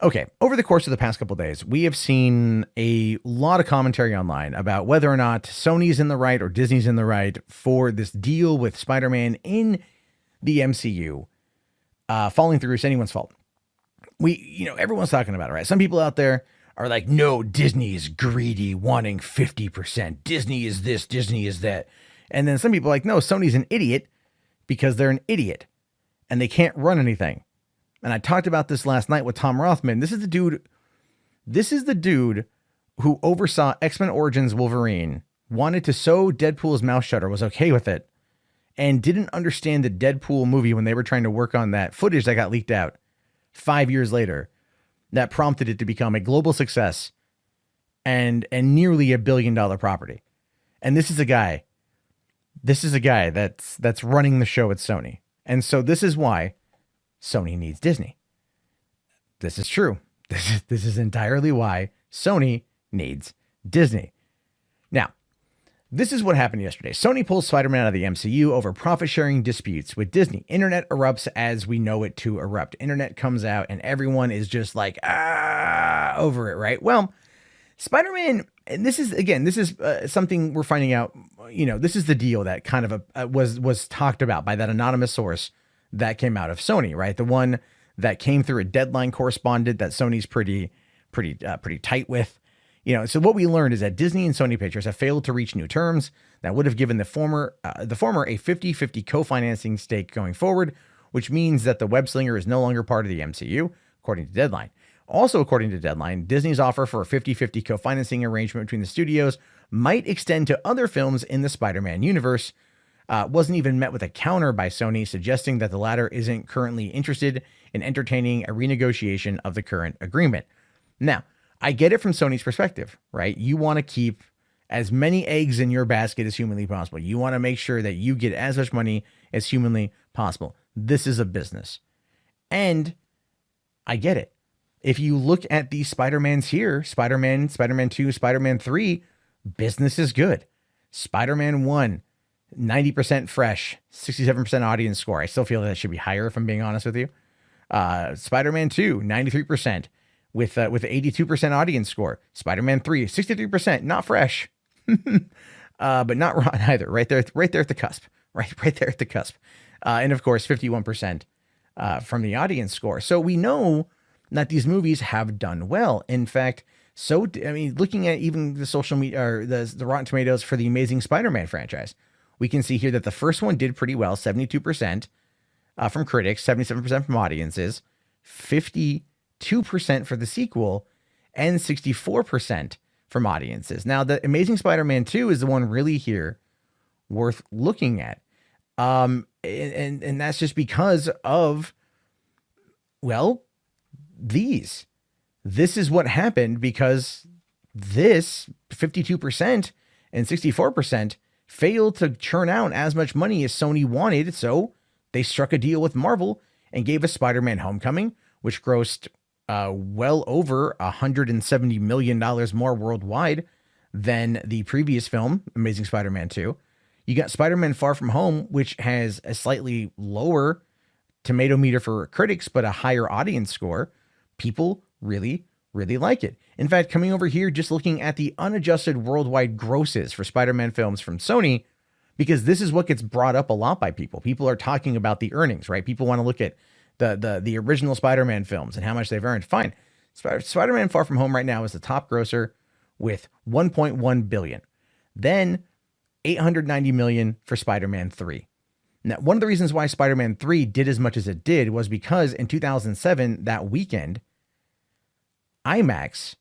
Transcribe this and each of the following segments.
Okay, over the course of the past couple of days, we have seen a lot of commentary online about whether or not Sony's in the right or Disney's in the right for this deal with Spider-Man in the MCU falling through. It's anyone's fault. Everyone's talking about it, right? Some people out there are like, no, Disney is greedy, wanting 50%. Disney is this, Disney is that. And then some people are like, no, Sony's an idiot because they're an idiot and they can't run anything. And I talked about this last night with Tom Rothman. This is the dude who oversaw X-Men Origins Wolverine, wanted to sew Deadpool's mouth shut or was okay with it, and didn't understand the Deadpool movie when they were trying to work on that footage that got leaked out 5 years later that prompted it to become a global success and nearly $1 billion property. And this is a guy that's running the show at Sony. And so this is why Sony needs Disney. This is true. This is entirely why Sony needs Disney. Now, this is what happened yesterday. Sony pulls Spider-Man out of the MCU over profit-sharing disputes with Disney. Internet erupts as we know it to erupt. Internet comes out and everyone is just like, over it, right? Well, Spider-Man, and this is something we're finding out, this is the deal that kind of was talked about by that anonymous source that came out of Sony, right? The one that came through a Deadline correspondent that Sony's pretty tight with. So what we learned is that Disney and Sony Pictures have failed to reach new terms that would have given the former a 50-50 co-financing stake going forward, which means that the web slinger is no longer part of the MCU, according to Deadline. Also, according to Deadline, Disney's offer for a 50-50 co-financing arrangement between the studios might extend to other films in the Spider-Man universe. Wasn't even met with a counter by Sony, suggesting that the latter isn't currently interested in entertaining a renegotiation of the current agreement. Now, I get it from Sony's perspective, right? You want to keep as many eggs in your basket as humanly possible. You want to make sure that you get as much money as humanly possible. This is a business. And I get it. If you look at these Spider-Mans here, Spider-Man, Spider-Man 2, Spider-Man 3, business is good. Spider-Man 1, 90% fresh, 67% audience score. I still feel that should be higher if I'm being honest with you. Spider-Man 2, 93% with 82% audience score. Spider-Man 3, 63%, not fresh, but not rotten either. Right there at the cusp. Right there at the cusp. And of course, 51% from the audience score. So we know that these movies have done well. In fact, looking at even the social media or the Rotten Tomatoes for the Amazing Spider-Man franchise, we can see here that the first one did pretty well, 72% from critics, 77% from audiences, 52% for the sequel, and 64% from audiences. Now, the Amazing Spider-Man 2 is the one really here worth looking at. And that's just because of, this is what happened because this 52% and 64% failed to churn out as much money as Sony wanted. So they struck a deal with Marvel and gave us Spider-Man Homecoming, which grossed well over $170 million more worldwide than the previous film, Amazing Spider-Man 2. You got Spider-Man Far From Home, which has a slightly lower tomato meter for critics, but a higher audience score. People really, really like it. In fact, coming over here, just looking at the unadjusted worldwide grosses for Spider-Man films from Sony, because this is what gets brought up a lot by people. People are talking about the earnings, right? People want to look at the original Spider-Man films and how much they've earned. Fine. Spider-Man Far From Home right now is the top grosser with $1.1 billion. Then $890 million for Spider-Man 3. Now, one of the reasons why Spider-Man 3 did as much as it did was because in 2007, that weekend, IMAX,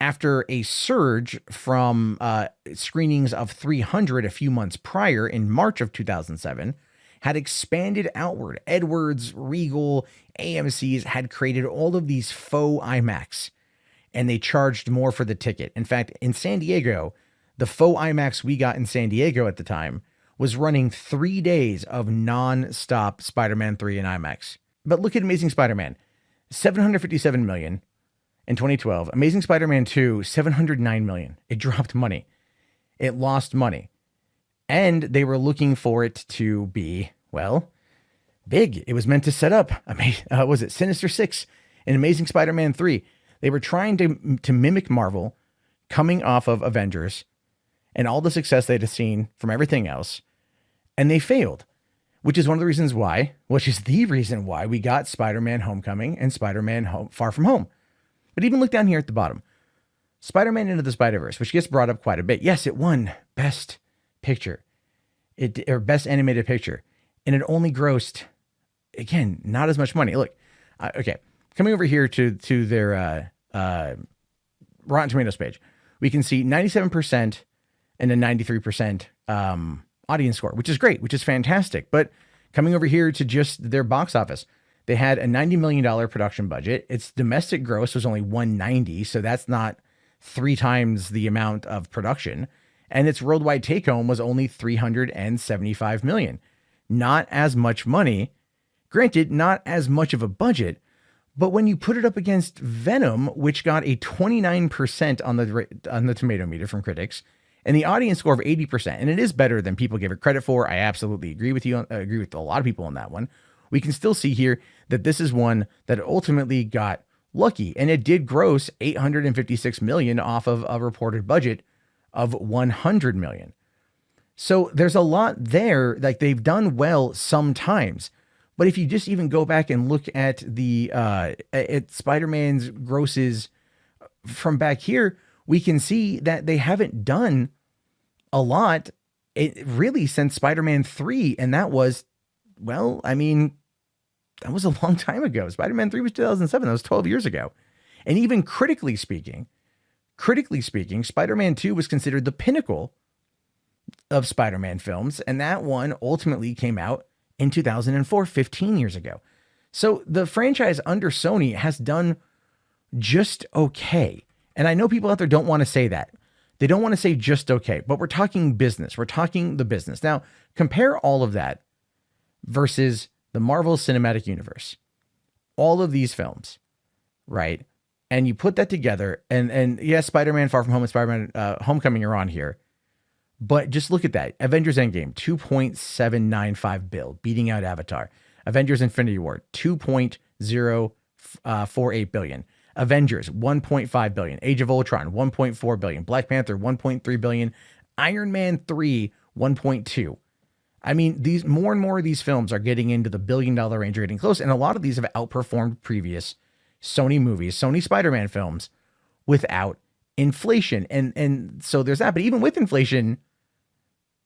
after a surge from screenings of 300 a few months prior in March of 2007, had expanded outward. Edwards, Regal, AMC's had created all of these faux IMAX, and they charged more for the ticket. In fact, in San Diego, the faux IMAX we got in San Diego at the time was running 3 days of non-stop Spider-Man 3 in IMAX. But look at Amazing Spider-Man, $757 million in 2012. Amazing Spider-Man 2, $709 million. It dropped money. It lost money. And they were looking for it to be, big. It was meant to set up, was it Sinister Six In Amazing Spider-Man 3, they were trying to mimic Marvel coming off of Avengers and all the success they'd seen from everything else, and they failed, which is the reason why we got Spider-Man Homecoming and Spider-Man Far From Home. But even look down here at the bottom. Spider-Man Into the Spider-Verse, which gets brought up quite a bit. Yes, it won Best Picture, or Best Animated Picture, and it only grossed, again, not as much money. Look, okay, coming over here to their Rotten Tomatoes page, we can see 97% and a 93% audience score, which is great, which is fantastic. But coming over here to just their box office, they had a $90 million production budget. Its domestic gross was only 190, so that's not 3 times the amount of production. And its worldwide take home was only $375 million. Not as much money. Granted, not as much of a budget, but when you put it up against Venom, which got a 29% on the tomato meter from critics, and the audience score of 80%, and it is better than people give it credit for. I absolutely agree with you. I agree with a lot of people on that one. We can still see here that this is one that ultimately got lucky, and it did gross $856 million off of a reported budget of $100 million. So there's a lot there. Like, they've done well sometimes, but if you just even go back and look at at Spider-Man's grosses from back here, we can see that they haven't done a lot really since Spider-Man 3, and that was, well, I mean, that was a long time ago. Spider-Man 3 was 2007. That was 12 years ago. And even critically speaking, Spider-Man 2 was considered the pinnacle of Spider-Man films. And that one ultimately came out in 2004, 15 years ago. So the franchise under Sony has done just okay. And I know people out there don't want to say that. They don't want to say just okay, but we're talking business. We're talking the business. Now, compare all of that versus the Marvel Cinematic Universe, all of these films, right? And you put that together, and yes, Spider-Man Far From Home and Spider-Man Homecoming are on here, but just look at that. Avengers Endgame, $2.795 billion, beating out Avatar. Avengers Infinity War, $2.048 billion. Avengers, $1.5 billion. Age of Ultron, $1.4 billion. Black Panther, $1.3 billion. Iron Man 3, $1.2 billion. I mean, these more and more of these films are getting into the $1 billion range, are getting close, and a lot of these have outperformed previous Sony movies, Sony Spider-Man films, without inflation. And so there's that. But even with inflation,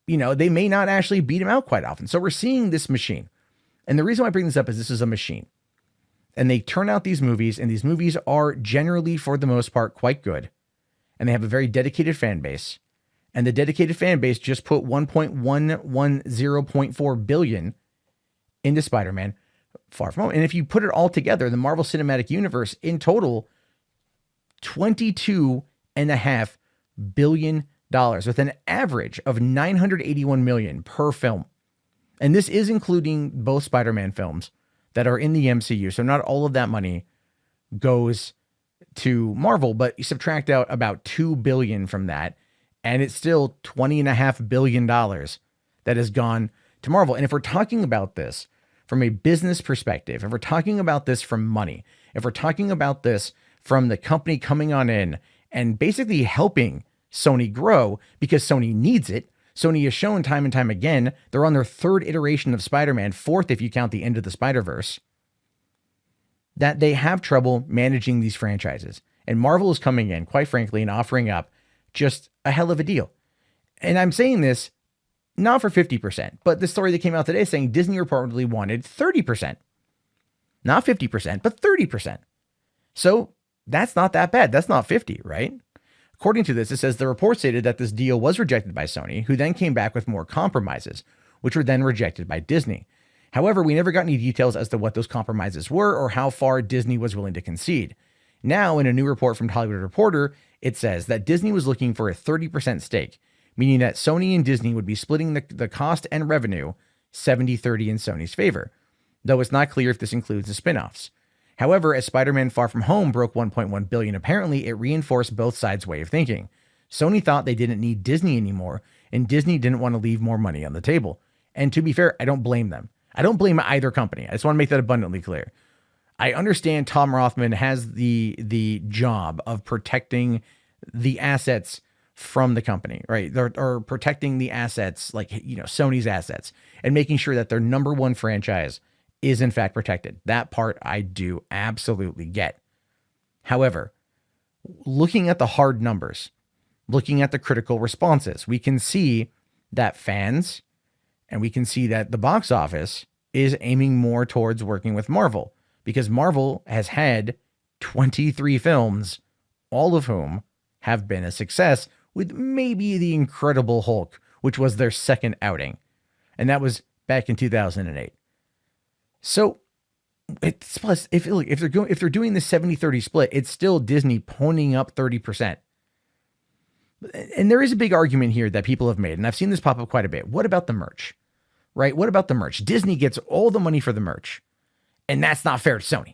you know, they may not actually beat them out quite often. So we're seeing this machine. And the reason why I bring this up is this is a machine. And they turn out these movies, and these movies are generally, for the most part, quite good. And they have a very dedicated fan base. And the dedicated fan base just put $1.110.4 billion into Spider-Man Far From Home. And if you put it all together, the Marvel Cinematic Universe in total, $22.5 billion with an average of $981 million per film. And this is including both Spider-Man films that are in the MCU. So not all of that money goes to Marvel, but you subtract out about $2 billion from that, and it's still $20.5 billion that has gone to Marvel. And if we're talking about this from a business perspective, if we're talking about this from money, if we're talking about this from the company coming on in and basically helping Sony grow because Sony needs it, Sony has shown time and time again, they're on their 3rd iteration of Spider-Man, 4th if you count the End of the Spider-Verse, that they have trouble managing these franchises. And Marvel is coming in, quite frankly, and offering up just a hell of a deal. And I'm saying this not for 50%, but the story that came out today is saying Disney reportedly wanted 30%. Not 50%, but 30%. So that's not that bad. That's not 50, right? According to this, it says the report stated that this deal was rejected by Sony, who then came back with more compromises, which were then rejected by Disney. However, we never got any details as to what those compromises were or how far Disney was willing to concede. Now, in a new report from Hollywood Reporter, it says that Disney was looking for a 30% stake, meaning that Sony and Disney would be splitting the cost and revenue 70-30 in Sony's favor, though it's not clear if this includes the spin-offs. However, as Spider-Man Far From Home broke $1.1 billion, apparently it reinforced both sides' way of thinking. Sony thought they didn't need Disney anymore, and Disney didn't want to leave more money on the table. And to be fair, I don't blame them. I don't blame either company. I just want to make that abundantly clear. I understand Tom Rothman has the job of protecting the assets from the company, right? Or protecting the assets, like, Sony's assets, and making sure that their number one franchise is in fact protected. That part I do absolutely get. However, looking at the hard numbers, looking at the critical responses, we can see that fans and we can see that the box office is aiming more towards working with Marvel, because Marvel has had 23 films, all of whom have been a success, with maybe The Incredible Hulk, which was their second outing. And that was back in 2008. So it's plus, if they're doing the 70-30 split, it's still Disney ponying up 30%. And there is a big argument here that people have made, and I've seen this pop up quite a bit. What about the merch? Right? What about the merch? Disney gets all the money for the merch, and that's not fair to Sony.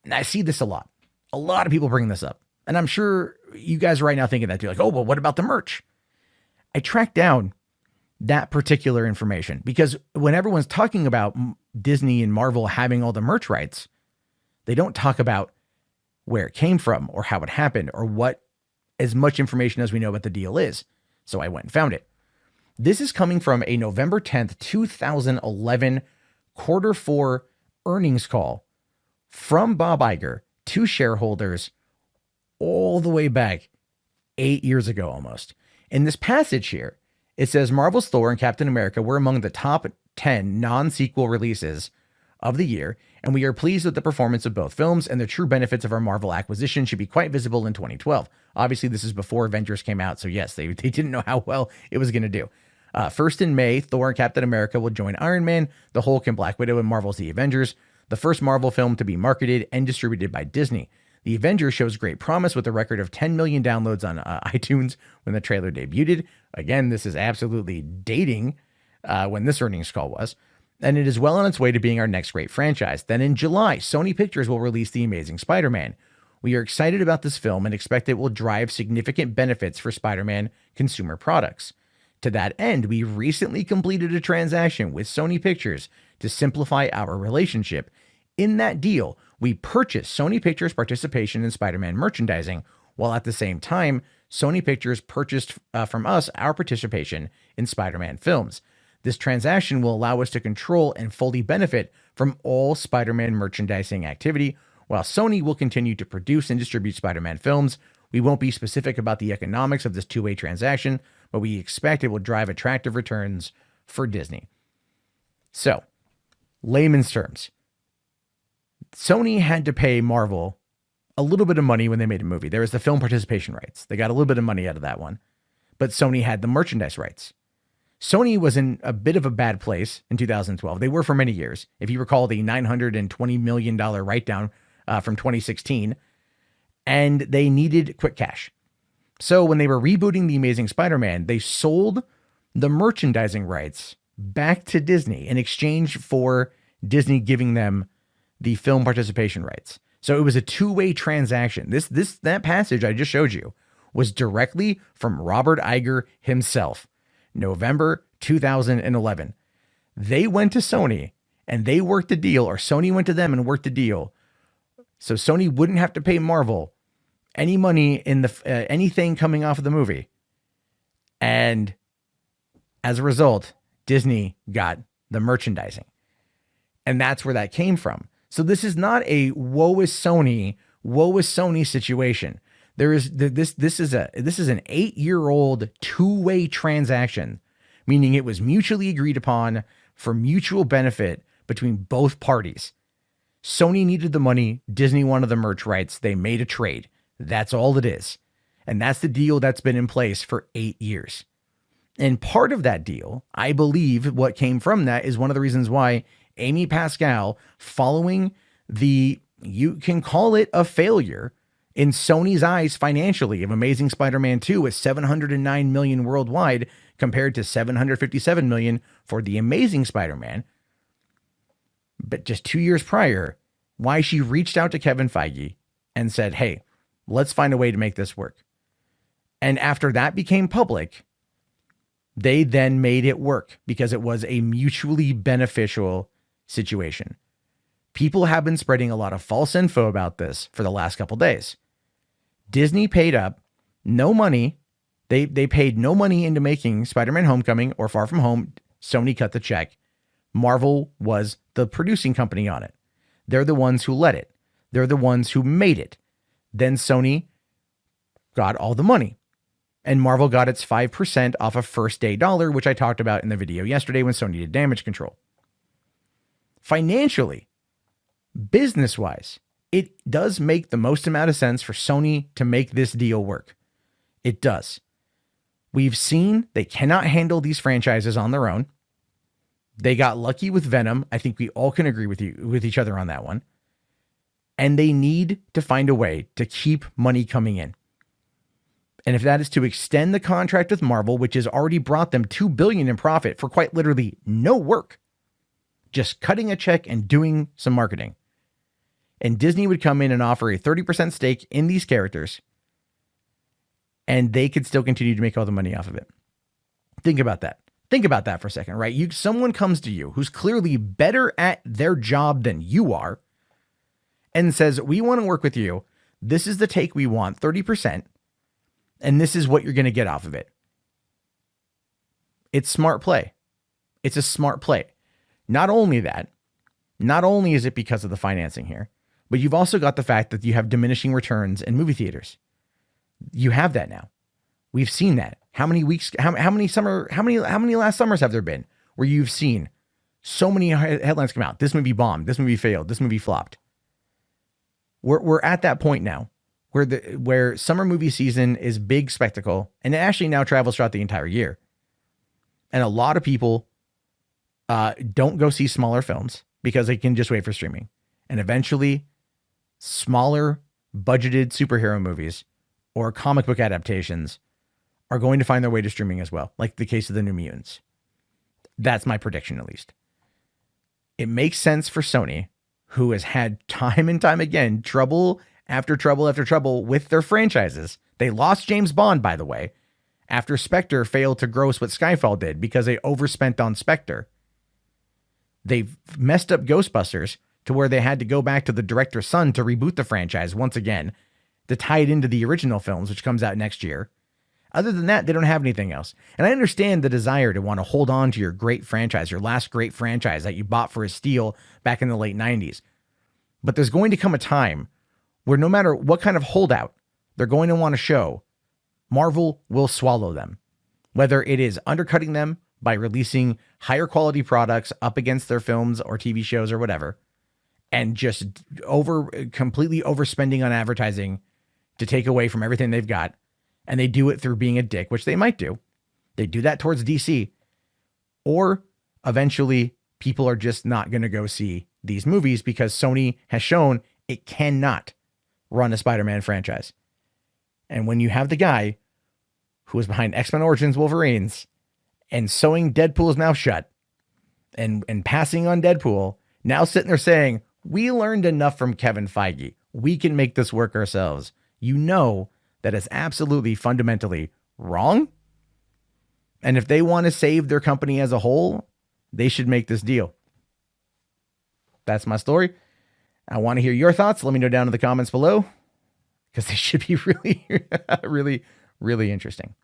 And I see this a lot. A lot of people bring this up. And I'm sure you guys are right now thinking that too. Like, oh, well, what about the merch? I tracked down that particular information because when everyone's talking about Disney and Marvel having all the merch rights, they don't talk about where it came from or how it happened or what as much information as we know about the deal is. So I went and found it. This is coming from a November 10th, 2011 quarter four earnings call from Bob Iger to shareholders all the way back 8 years ago almost. In this passage here, it says Marvel's Thor and Captain America were among the top 10 non-sequel releases of the year, and we are pleased with the performance of both films, and the true benefits of our Marvel acquisition should be quite visible in 2012. Obviously, this is before Avengers came out, so yes, they didn't know how well it was going to do. First in May, Thor and Captain America will join Iron Man, the Hulk, and Black Widow in Marvel's The Avengers, the first Marvel film to be marketed and distributed by Disney. The Avengers shows great promise with a record of 10 million downloads on iTunes when the trailer debuted. Again, this is absolutely dating when this earnings call was. And it is well on its way to being our next great franchise. Then in July, Sony Pictures will release The Amazing Spider-Man. We are excited about this film and expect it will drive significant benefits for Spider-Man consumer products. To that end, we recently completed a transaction with Sony Pictures to simplify our relationship. In that deal, we purchased Sony Pictures' participation in Spider-Man merchandising, while at the same time, Sony Pictures purchased from us our participation in Spider-Man films. This transaction will allow us to control and fully benefit from all Spider-Man merchandising activity, while Sony will continue to produce and distribute Spider-Man films. We won't be specific about the economics of this two-way transaction, but we expect it will drive attractive returns for Disney. So, layman's terms, Sony had to pay Marvel a little bit of money when they made a movie. There was the film participation rights. They got a little bit of money out of that one, but Sony had the merchandise rights. Sony was in a bit of a bad place in 2012. They were for many years. If you recall the $920 million write-down from 2016, and they needed quick cash. So when they were rebooting The Amazing Spider-Man, they sold the merchandising rights back to Disney in exchange for Disney giving them the film participation rights. So it was a two-way transaction. That passage I just showed you was directly from Robert Iger himself. November 2011. They went to Sony and they worked the deal, or Sony went to them and worked the deal. So Sony wouldn't have to pay Marvel any money in the anything coming off of the movie. And as a result, Disney got the merchandising. And that's where that came from. So this is not a woe is Sony situation. This is an 8-year-old two-way transaction, meaning it was mutually agreed upon for mutual benefit between both parties. Sony needed the money. Disney wanted the merch rights. They made a trade. That's all it is. And that's the deal that's been in place for 8 years. And part of that deal, I believe what came from that is one of the reasons why Amy Pascal, following you can call it a failure in Sony's eyes financially, of Amazing Spider-Man 2 with $709 million worldwide compared to $757 million for The Amazing Spider-Man. But just 2 years prior, why she reached out to Kevin Feige and said, hey, let's find a way to make this work. And after that became public, they then made it work because it was a mutually beneficial situation. People have been spreading a lot of false info about this for the last couple days. Disney paid up no money. They paid no money into making Spider-Man Homecoming or Far From Home. Sony cut the check. Marvel was the producing company on it. They're the ones who led it. They're the ones who made it. Then Sony got all the money. And Marvel got its 5% off a first day dollar, which I talked about in the video yesterday when Sony did Damage Control. Financially, business-wise, it does make the most amount of sense for Sony to make this deal work. It does. We've seen they cannot handle these franchises on their own. They got lucky with Venom. I think we all can agree with each other on that one. And they need to find a way to keep money coming in. And if that is to extend the contract with Marvel, which has already brought them $2 billion in profit for quite literally no work, just cutting a check and doing some marketing. And Disney would come in and offer a 30% stake in these characters, and they could still continue to make all the money off of it. Think about that. Think about that for a second, right? Someone comes to you who's clearly better at their job than you are and says, we want to work with you. This is the take we want, 30%. And this is what you're going to get off of it. It's smart play. It's a smart play. Not only that, not only is it because of the financing here, but you've also got the fact that you have diminishing returns in movie theaters. You have that now. We've seen that. How many last summers have there been where you've seen so many headlines come out? This movie bombed. This movie failed. This movie flopped. We're at that point now where summer movie season is big spectacle, and it actually now travels throughout the entire year. And a lot of people don't go see smaller films because they can just wait for streaming. And eventually, smaller budgeted superhero movies or comic book adaptations are going to find their way to streaming as well, like the case of the New Mutants. That's my prediction, at least. It makes sense for Sony, who has had time and time again trouble after trouble after trouble with their franchises. They lost James Bond, by the way, after Spectre failed to gross what Skyfall did because they overspent on Spectre. They've messed up Ghostbusters to where they had to go back to the director's son to reboot the franchise once again to tie it into the original films, which comes out next year. Other than that, they don't have anything else. And I understand the desire to want to hold on to your great franchise, your last great franchise that you bought for a steal back in the late 90s. But there's going to come a time where no matter what kind of holdout they're going to want to show, Marvel will swallow them. Whether it is undercutting them by releasing higher quality products up against their films or TV shows or whatever, and just completely overspending on advertising to take away from everything they've got. And they do it through being a dick, which they might do. They do that towards DC. Or eventually people are just not going to go see these movies because Sony has shown it cannot run a Spider-Man franchise. And when you have the guy who was behind X-Men Origins Wolverines and sewing Deadpool's mouth shut and passing on Deadpool, now sitting there saying, we learned enough from Kevin Feige. We can make this work ourselves. You know that is absolutely fundamentally wrong. And if they want to save their company as a whole, they should make this deal. That's my story. I want to hear your thoughts. Let me know down in the comments below because they should be really, really, really interesting.